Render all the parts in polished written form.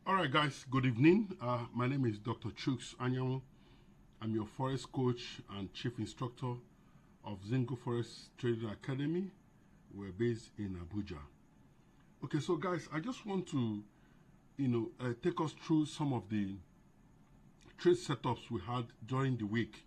All right, guys, good evening. My name is Dr. Chuks. I'm your Forex coach and chief instructor of Zingo Forex Trading Academy. We're based in Abuja. Okay, so guys, I just want to, take us through some of the trade setups we had during the week.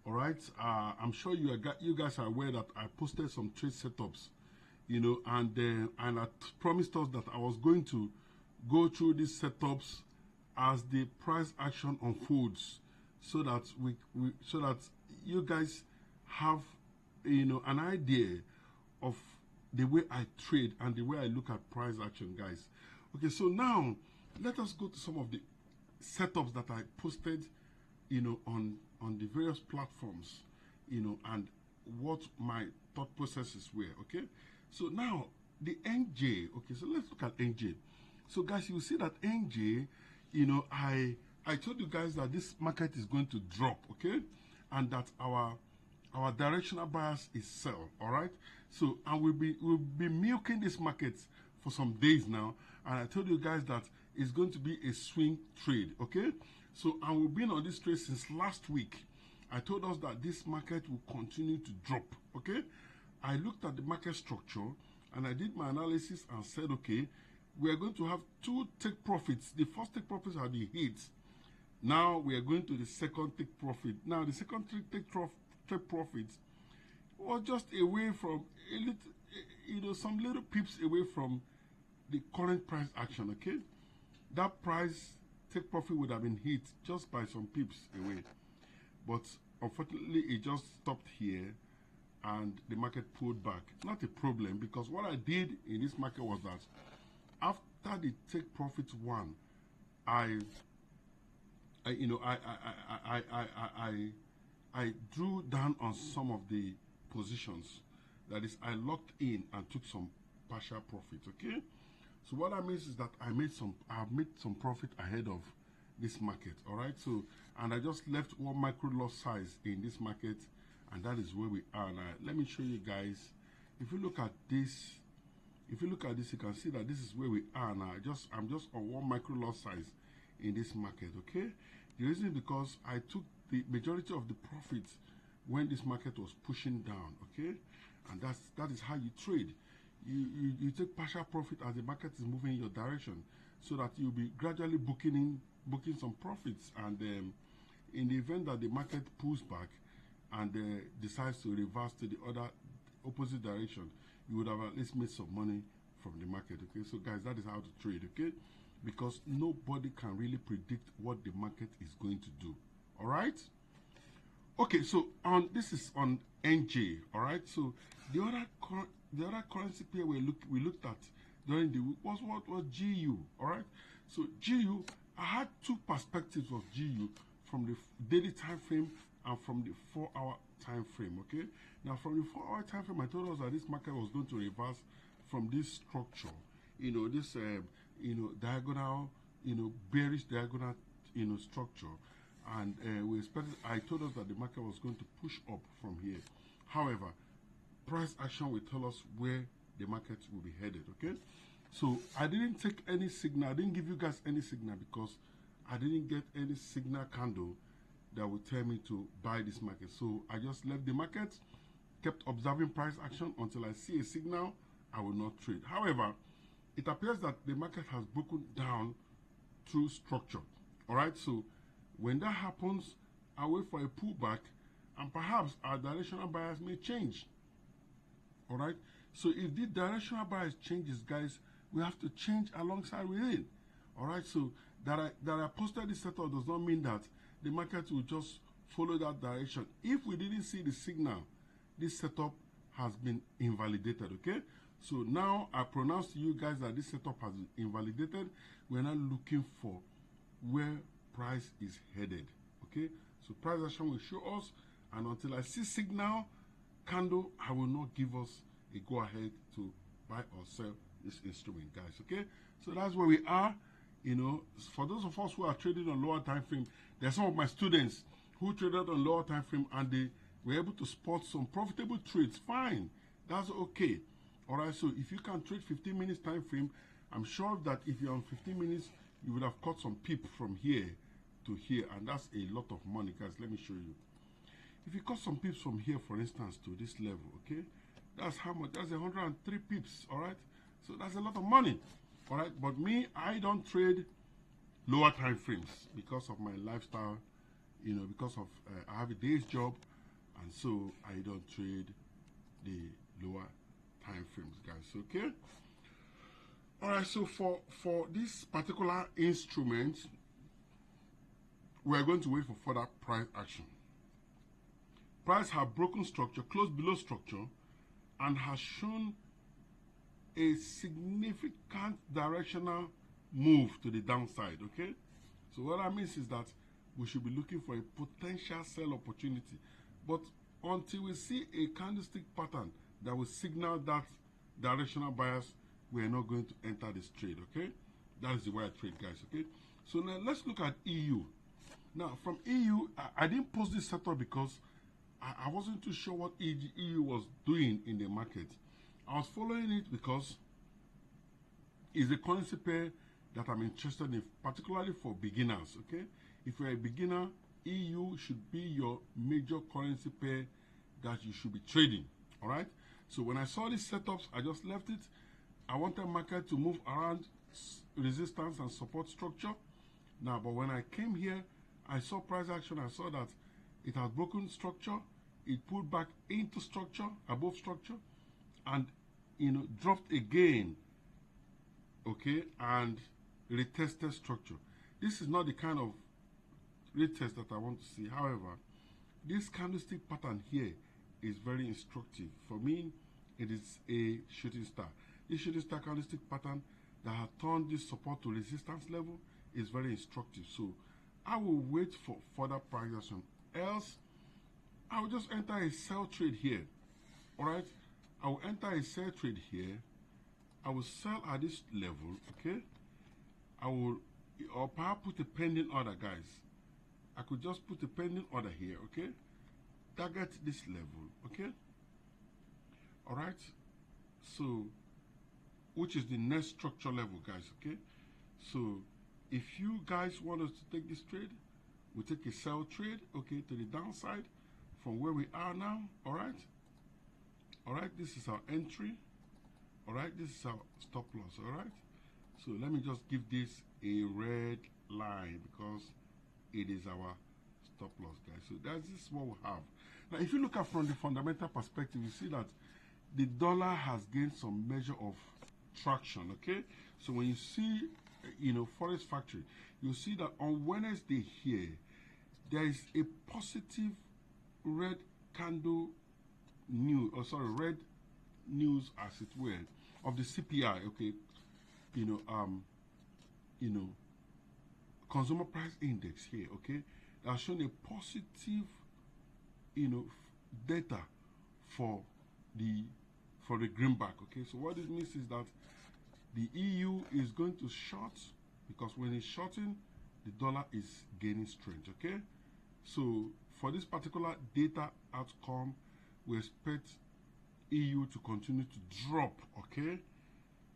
All right, I'm sure you guys are aware that I posted some trade setups, and I promised us that I was going to go through these setups as the price action unfolds, so that so that you guys have an idea of the way I trade and the way I look at price action, guys. Okay, so now let us go to some of the setups that I posted on the various platforms, and what my thought processes were. Okay, so now the NJ. Okay, so let's look at NJ. So guys, you see that NJ, I told you guys that this market is going to drop, okay, and that our directional bias is sell. All right, so and we'll be milking this market for some days now, and I told you guys that it's going to be a swing trade. Okay, so and we've been on this trade since last week. I told us that this market will continue to drop. Okay, I looked at the market structure and I did my analysis and said, okay, we are going to have two take profits. The first take profits are the hits. Now we are going to the second take profit. Now the second take profit was just away from a little, some little pips away from the current price action. Okay, that price take profit would have been hit just by some pips away, but unfortunately it just stopped here and the market pulled back. Not a problem, because what I did in this market was that after the take profit one, I drew down on some of the positions. That is, I locked in and took some partial profit. Okay, so what that means is that I've made some profit ahead of this market. All right, so and I just left one micro loss size in this market, and that is where we are now. Let me show you guys. If you look at this, you can see that this is where we are now. I'm just on one micro loss size in this market. Okay, the reason is because I took the majority of the profits when this market was pushing down. Okay, and that is how you trade. You take partial profit as the market is moving in your direction, so that you'll be gradually booking some profits, and in the event that the market pulls back and decides to reverse to the opposite direction, you would have at least made some money from the market. Okay, so guys, that is how to trade. Okay, because nobody can really predict what the market is going to do. All right, okay, so this is on NJ. All right, so the other currency pair we looked at during the week was what was GU. All right, so GU, I had two perspectives of GU, from the daily time frame and from the 4-hour time frame. Okay, now from the 4-hour time frame, I told us that this market was going to reverse from this structure, this diagonal, bearish diagonal, structure, and I told us that the market was going to push up from here. However, price action will tell us where the market will be headed. Okay, so I didn't take any signal. I didn't give you guys any signal because I didn't get any signal candle that would tell me to buy this market. So I just left the market, kept observing price action until I see a signal. I will not trade. However, it appears that the market has broken down through structure. All right, so when that happens, I wait for a pullback, and perhaps our directional bias may change. All right, so if the directional bias changes, guys, we have to change alongside with it. All right, so that I posted this setup does not mean that the market will just follow that direction. If we didn't see the signal, this setup has been invalidated. Okay, so now I pronounce to you guys that this setup has been invalidated. We're now looking for where price is headed. Okay, so price action will show us, and until I see signal candle, I will not give us a go ahead to buy or sell this instrument, guys. Okay, so that's where we are. For those of us who are trading on lower time frame, there are some of my students who traded on lower time frame and they were able to spot some profitable trades. Fine, that's okay. All right, so if you can trade 15 minutes time frame, I'm sure that if you're on 15 minutes, you would have caught some peep from here to here, and that's a lot of money, guys. Let me show you. If you caught some pips from here, for instance, to this level, okay, that's how much? That's 103 pips. All right, so that's a lot of money. All right, but me, I don't trade lower time frames because of my lifestyle, you know, because of I have a day's job, and so I don't trade the lower time frames, guys. Okay. All right, so for this particular instrument, we are going to wait for further price action. Price have broken structure, closed below structure, and has shown a significant directional move to the downside. Okay, so what that means is that we should be looking for a potential sell opportunity, but until we see a candlestick pattern that will signal that directional bias, we are not going to enter this trade. Okay, that is the way I trade, guys. Okay, so now let's look at EU. Now from EU, I didn't post this setup because I wasn't too sure what EU was doing in the market. I was following it because it's a currency pair that I'm interested in, particularly for beginners. Okay, if you're a beginner, EU should be your major currency pair that you should be trading. All right, so when I saw these setups, I just left it. I wanted market to move around resistance and support structure. Now, but when I came here, I saw price action. I saw that it has broken structure. It pulled back into structure, above structure, and, you know, dropped again. Okay, and retested structure. This is not the kind of retest that I want to see. However, this candlestick pattern here is very instructive. For me, it is a shooting star. This shooting star candlestick pattern that has turned this support to resistance level is very instructive. So I will wait for further price action. Else, I will just enter a sell trade here. All right, I will enter a sell trade here. I will sell at this level. Okay, I will, or perhaps put a pending order, guys. I could just put a pending order here. Okay, target this level. Okay, all right. So, which is the next structure level, guys. Okay, so if you guys want us to take this trade, we take a sell trade, okay, to the downside from where we are now. All right, all right, this is our entry. All right, this is our stop loss. All right, so let me just give this a red line because it is our stop loss, guys. So this is what we have. Now if you look at from the fundamental perspective, you see that the dollar has gained some measure of traction. Okay, so when you see, you know, Forex Factory, you see that on Wednesday here there is a positive red candle news, or sorry, red news as it were, of the CPI. Okay, you know, consumer price index here. Okay, that has shown a positive, you know, data for the greenback. Okay, so what it means is that the EU is going to short, because when it's shorting, the dollar is gaining strength. Okay, so for this particular data outcome, we expect EU to continue to drop. Okay,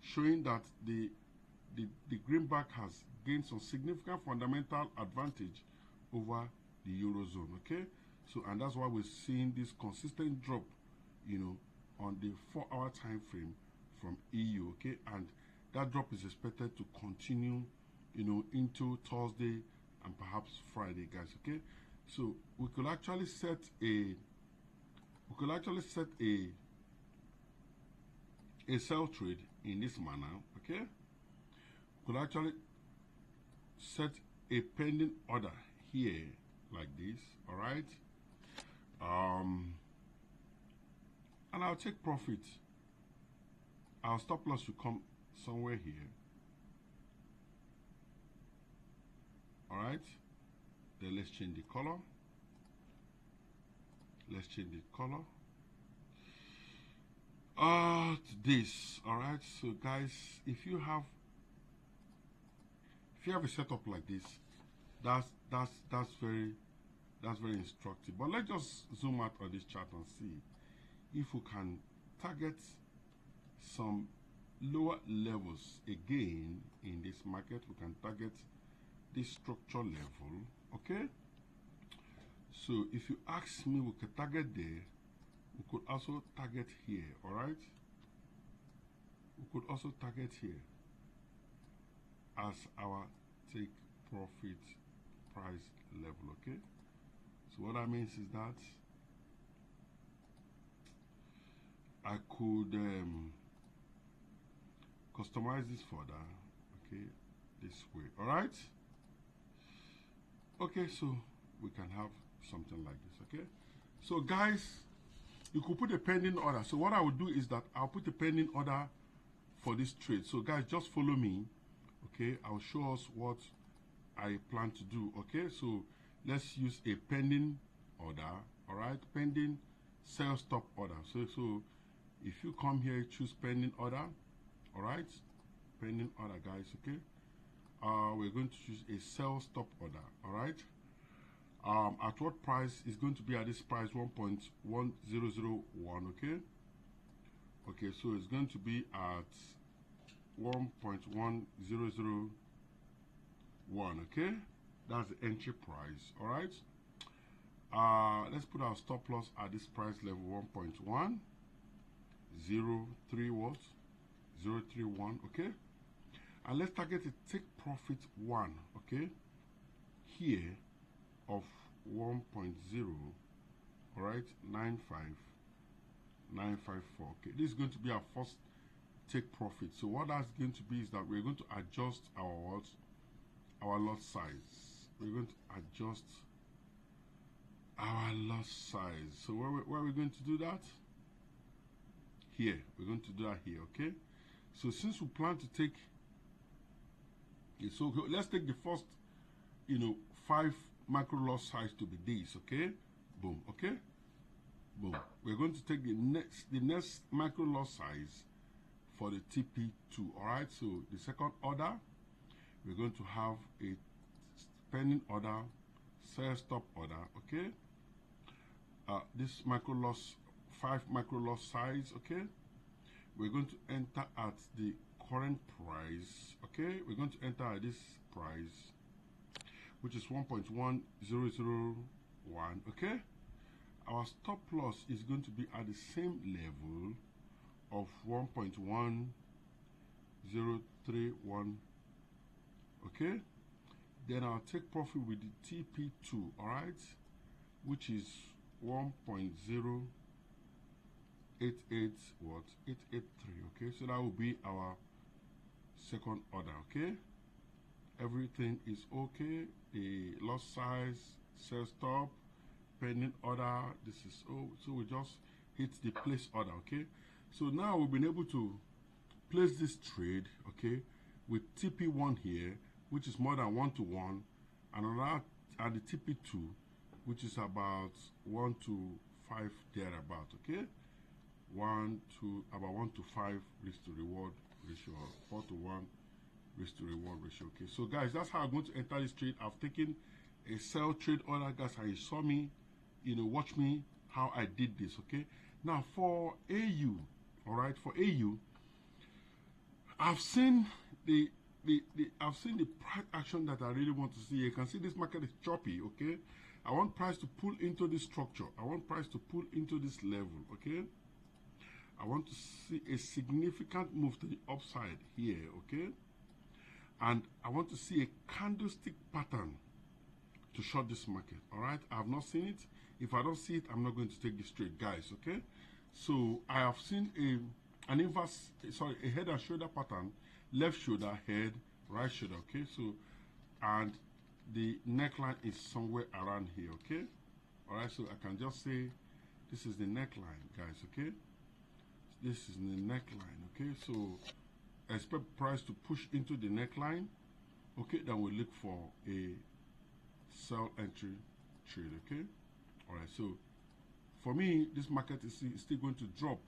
showing that the greenback has gained some significant fundamental advantage over the Eurozone. Okay, so and that's why we're seeing this consistent drop, you know, on the 4-hour time frame from EU. Okay, and that drop is expected to continue, you know, into Thursday and perhaps Friday, guys. Okay, so we could actually set a sell trade in this manner. Okay, we could actually set a pending order here like this. All right, and I'll take profit. Our stop loss will come somewhere here. All right, then let's change the color. Let's change the color to this. All right, so guys, if you have a setup like this, that's very instructive. But let's just zoom out on this chart and see if we can target some lower levels again in this market. We can target this structure level. Okay, so if you ask me, we could target there. We could also target here. All right, we could also target here as our take profit price level. Okay, so what that means is that I could customize this further. Okay, this way. All right, okay, so we can have something like this. Okay, so guys, you could put a pending order. So what I would do is that I'll put a pending order for this trade. So guys, just follow me. Okay, I'll show us what I plan to do. Okay, so let's use a pending order. All right, pending sell stop order. So if you come here, choose pending order. All right, pending order, guys. Okay, we're going to choose a sell stop order. All right, at what price is going to be at this price? 1.1001. okay, so it's going to be at 1.1001. okay, that's the entry price. All right, let's put our stop loss at this price level, 1.103 what 031. okay, and let's target a take profit 1, okay, here of 1.0, all right, 95954. okay, this is going to be our first take profit. So what that's going to be is that we're going to adjust our lot size. We're going to adjust our lot size. So where are we going to do that? Here. We're going to do that here. Okay, so since we plan to take, so let's take the first 5 macro lot size to be this. Okay, boom. Okay, boom. We're going to take the next macro lot size for the TP2. all right, so the second order, we're going to have a pending order, sell stop order. Okay, this macro loss, 5 macro loss size. Okay, we're going to enter at the current price. Okay, we're going to enter at this price, which is 1.1001. okay, our stop loss is going to be at the same level of 1.1031. okay, then I'll take profit with the TP2, all right, which is 1.088 what 883. okay, so that will be our second order. Okay, everything is okay. The loss size, sell stop, pending order, this is so we just hit the place order. Okay, so now we've been able to place this trade, okay, with TP1 here, which is more than 1 to 1, and another at the TP2, which is about 1 to 5 thereabout. Okay, about 1 to 5 risk to reward ratio, 4 to 1 risk to reward ratio. Okay, so guys, that's how I'm going to enter this trade. I've taken a sell trade order, guys, and you saw me, watch me how I did this. Okay, now for AU, all right, for AU, I've seen the price action that I really want to see. You can see this market is choppy. Okay, I want price to pull into this structure. I want price to pull into this level. Okay, I want to see a significant move to the upside here. Okay, and I want to see a candlestick pattern to short this market. All right, I have not seen it. If I don't see it, I'm not going to take this trade, guys. Okay, so I have seen a head and shoulder pattern, left shoulder, head, right shoulder. Okay, so and the neckline is somewhere around here. Okay, all right, so I can just say this is the neckline, guys. Okay, this is the neckline. Okay, so expect price to push into the neckline. Okay, then we look for a sell entry trade. Okay, all right, so for me, this market is still going to drop.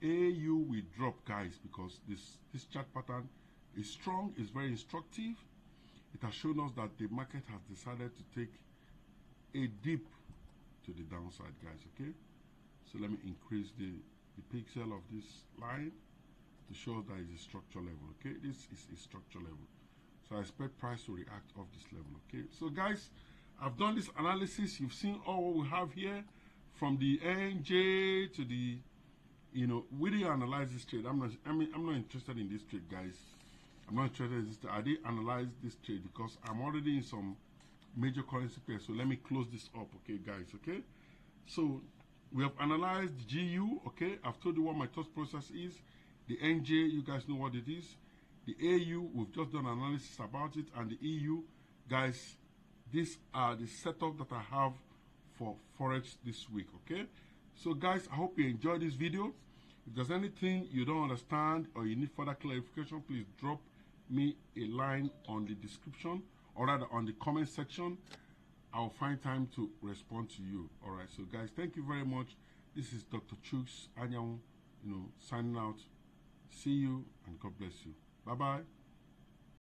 AU will drop, guys, because this chart pattern is strong, is very instructive. It has shown us that the market has decided to take a dip to the downside, guys. Okay, so let me increase the pixel of this line to show that it's a structure level. Okay, this is a structure level. So I expect price to react off this level. Okay, so guys, I've done this analysis. You've seen all what we have here, from the NJ to the, we didn't analyze this trade. I'm not interested in this trade, guys. I'm not interested in this trade. I didn't analyze this trade because I'm already in some major currency pairs. So let me close this up, okay, guys. Okay, so we have analyzed the GU. Okay, I've told you what my thought process is. The NJ, you guys know what it is. The AU, we've just done analysis about it, and the EU, guys, these are the setup that I have for Forex this week, okay? So guys, I hope you enjoyed this video. If there's anything you don't understand or you need further clarification, please drop me a line on the description, or rather on the comment section. I'll find time to respond to you. All right, so guys, thank you very much. This is Dr. Chuks, signing out. See you, and God bless you. Bye-bye.